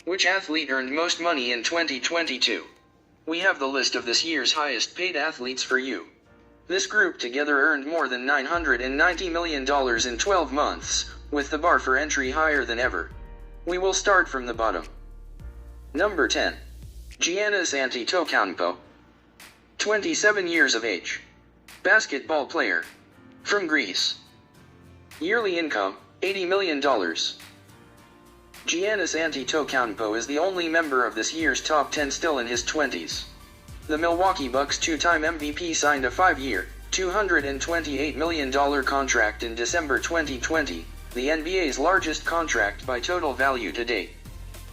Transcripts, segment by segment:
Which athlete earned most money in 2022? We have the list of this year's highest paid athletes for you. This group together earned more than $990 million in 12 months, with the bar for entry higher than ever. We will start from the bottom. Number 10. Giannis Antetokounmpo. 27 years of age. Basketball player. From Greece. Yearly income, $80 million. Giannis Antetokounmpo is the only member of this year's top 10 still in his 20s. The Milwaukee Bucks two-time MVP signed a 5-year, $228 million contract in December 2020, the NBA's largest contract by total value to date.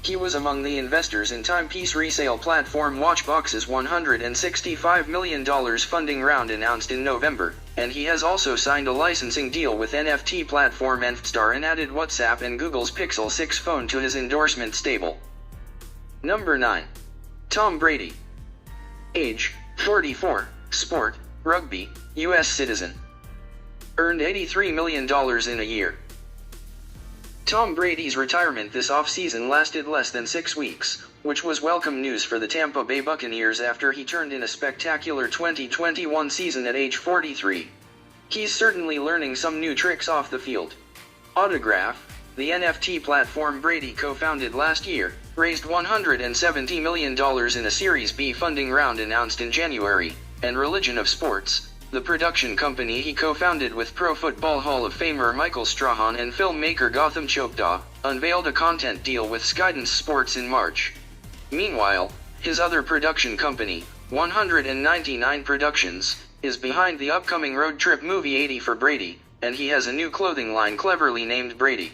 He was among the investors in timepiece resale platform Watchbox's $165 million funding round announced in November, and he has also signed a licensing deal with NFT platform Nftstar and added WhatsApp and Google's Pixel 6 phone to his endorsement stable. Number 9. Tom Brady. Age, 44, sport, rugby, U.S. citizen. Earned $83 million in a year. Tom Brady's retirement this offseason lasted less than 6 weeks, which was welcome news for the Tampa Bay Buccaneers after he turned in a spectacular 2021 season at age 43. He's certainly learning some new tricks off the field. Autograph, the NFT platform Brady co-founded last year, raised $170 million in a Series B funding round announced in January, and Religion of Sports, the production company he co-founded with Pro Football Hall of Famer Michael Strahan and filmmaker Gautam Chopra, unveiled a content deal with Skydance Sports in March. Meanwhile, his other production company, 199 Productions, is behind the upcoming road trip movie 80 for Brady, and he has a new clothing line cleverly named Brady.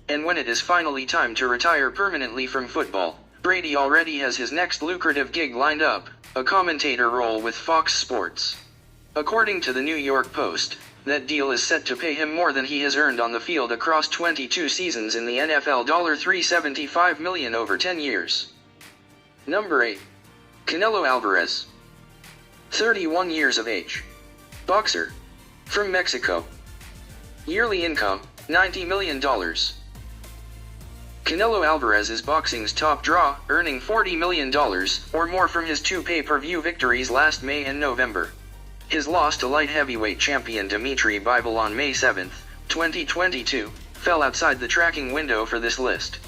And when it is finally time to retire permanently from football, Brady already has his next lucrative gig lined up, a commentator role with Fox Sports. According to the New York Post, that deal is set to pay him more than he has earned on the field across 22 seasons in the NFL, $375 million over 10 years. Number 8. Canelo Alvarez. 31 years of age. Boxer. From Mexico. Yearly income, $90 million. Canelo Alvarez is boxing's top draw, earning $40 million or more from his 2 pay-per-view victories last May and November. His loss to light heavyweight champion Dimitri Bivol on May 7, 2022, fell outside the tracking window for this list.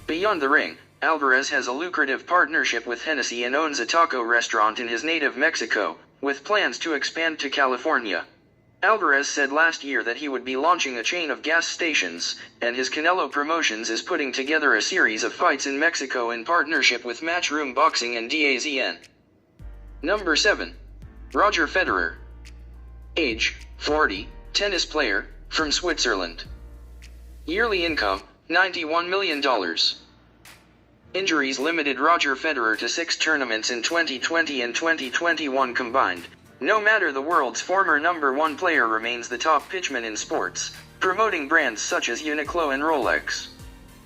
Beyond the ring, Alvarez has a lucrative partnership with Hennessy and owns a taco restaurant in his native Mexico, with plans to expand to California. Alvarez said last year that he would be launching a chain of gas stations, and his Canelo Promotions is putting together a series of fights in Mexico in partnership with Matchroom Boxing and DAZN. Number 7. Roger Federer. Age, 40, tennis player, from Switzerland. Yearly income, $91 million. Injuries limited Roger Federer to 6 tournaments in 2020 and 2021 combined. No matter the world's former number 1 player remains the top pitchman in sports, promoting brands such as Uniqlo and Rolex.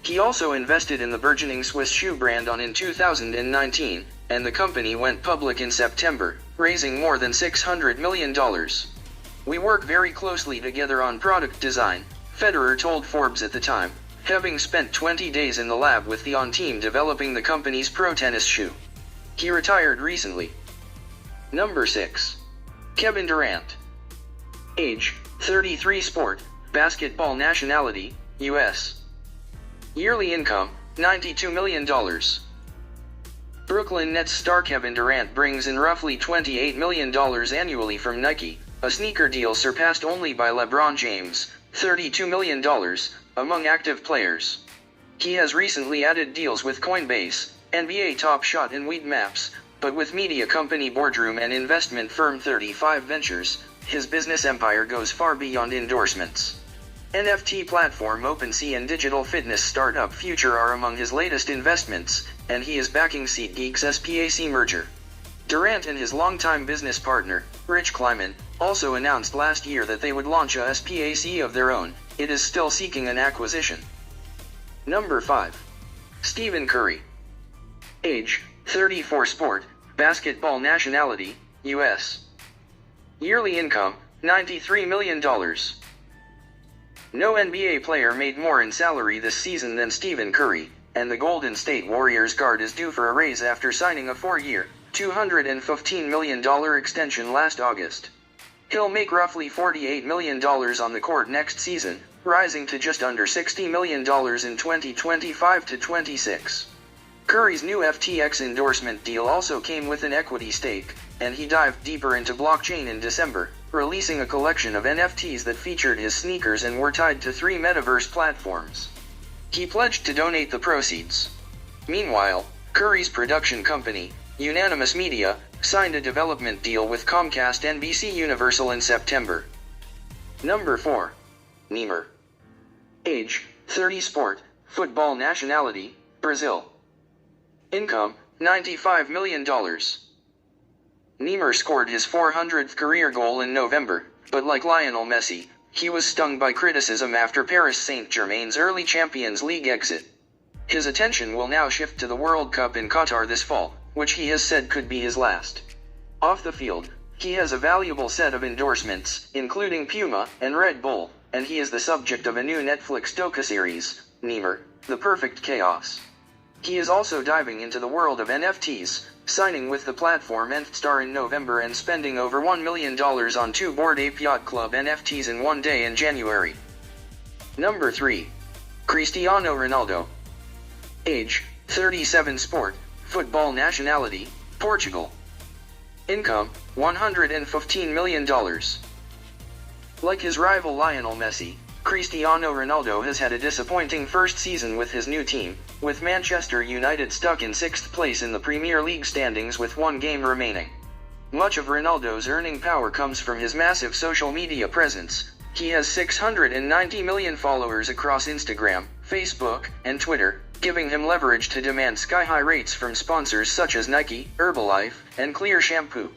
He also invested in the burgeoning Swiss shoe brand On in 2019, and the company went public in September, raising more than $600 million. We work very closely together on product design, Federer told Forbes at the time, having spent 20 days in the lab with the On team developing the company's pro tennis shoe. He retired recently. Number 6. Kevin Durant. Age, 33, sport, basketball, nationality, U.S. Yearly income, $92 million. Brooklyn Nets star Kevin Durant brings in roughly $28 million annually from Nike, a sneaker deal surpassed only by LeBron James, $32 million, among active players. He has recently added deals with Coinbase, NBA Top Shot and Weedmaps, but with media company Boardroom and investment firm 35 Ventures, his business empire goes far beyond endorsements. NFT platform OpenSea and digital fitness startup Future are among his latest investments, and he is backing SeatGeek's SPAC merger. Durant and his longtime business partner, Rich Kleiman, also announced last year that they would launch a SPAC of their own. It is still seeking an acquisition. Number 5. Stephen Curry. Age, 34, sport, basketball, nationality, U.S. Yearly income, $93 million. No NBA player made more in salary this season than Stephen Curry, and the Golden State Warriors guard is due for a raise after signing a 4-year, $215 million extension last August. He'll make roughly $48 million on the court next season, rising to just under $60 million in 2025-26. Curry's new FTX endorsement deal also came with an equity stake, and he dived deeper into blockchain in December, releasing a collection of NFTs that featured his sneakers and were tied to 3 metaverse platforms. He pledged to donate the proceeds. Meanwhile, Curry's production company, Unanimous Media, signed a development deal with Comcast NBC Universal in September. Number 4. Neymar. Age, 30. Sport, football. Nationality, Brazil. Income, $95 million. Neymar scored his 400th career goal in November, but like Lionel Messi, he was stung by criticism after Paris Saint-Germain's early Champions League exit. His attention will now shift to the World Cup in Qatar this fall, which he has said could be his last. Off the field, he has a valuable set of endorsements, including Puma and Red Bull, and he is the subject of a new Netflix docuseries, Neymar, The Perfect Chaos. He is also diving into the world of NFTs, signing with the platform Nftstar in November and spending over $1 million on 2 Bored Ape Yacht Club NFTs in one day in January. Number 3. Cristiano Ronaldo. Age, 37. Sport, football. Nationality, Portugal. Income, $115 million. Like his rival Lionel Messi, Cristiano Ronaldo has had a disappointing first season with his new team, with Manchester United stuck in 6th place in the Premier League standings with 1 game remaining. Much of Ronaldo's earning power comes from his massive social media presence. He has 690 million followers across Instagram, Facebook, and Twitter, giving him leverage to demand sky-high rates from sponsors such as Nike, Herbalife, and Clear Shampoo.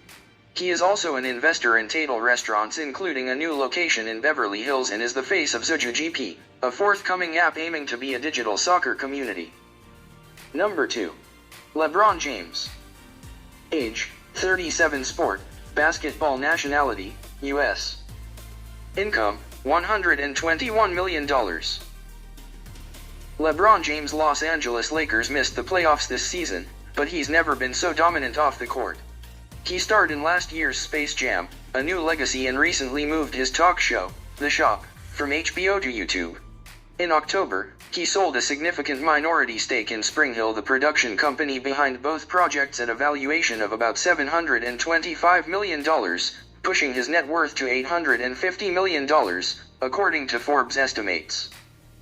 He is also an investor in Tadal Restaurants, including a new location in Beverly Hills, and is the face of ZujuGP, a forthcoming app aiming to be a digital soccer community. Number 2. LeBron James. Age, 37. Sport, basketball. Nationality, U.S. Income, $121 million. LeBron James' Los Angeles Lakers missed the playoffs this season, but he's never been so dominant off the court. He starred in last year's Space Jam, A New Legacy, and recently moved his talk show, The Shop, from HBO to YouTube. In October, he sold a significant minority stake in SpringHill, the production company behind both projects, at a valuation of about $725 million, pushing his net worth to $850 million, according to Forbes estimates.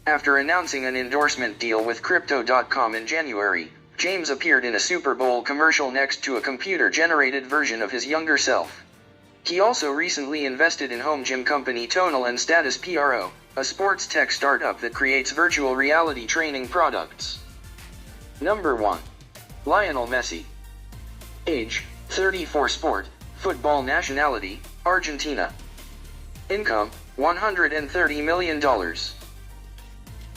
After announcing an endorsement deal with Crypto.com in January, James appeared in a Super Bowl commercial next to a computer-generated version of his younger self. He also recently invested in home gym company Tonal and Status Pro, a sports tech startup that creates virtual reality training products. Number 1. Lionel Messi. Age, 34. Sport, football. Nationality, Argentina. Income, $130 million.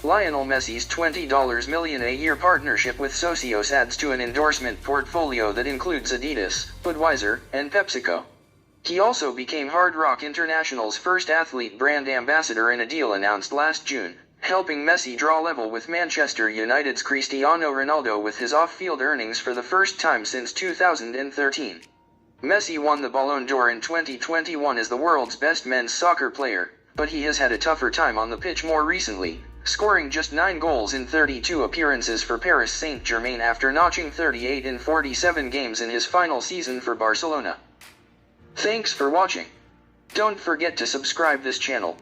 Lionel Messi's $20 million a year partnership with Socios adds to an endorsement portfolio that includes Adidas, Budweiser, and PepsiCo. He also became Hard Rock International's first athlete brand ambassador in a deal announced last June, helping Messi draw level with Manchester United's Cristiano Ronaldo with his off-field earnings for the first time since 2013. Messi won the Ballon d'Or in 2021 as the world's best men's soccer player, but he has had a tougher time on the pitch more recently, scoring just 9 goals in 32 appearances for Paris Saint-Germain after notching 38 in 47 games in his final season for Barcelona. Thanks for watching. Don't forget to subscribe this channel.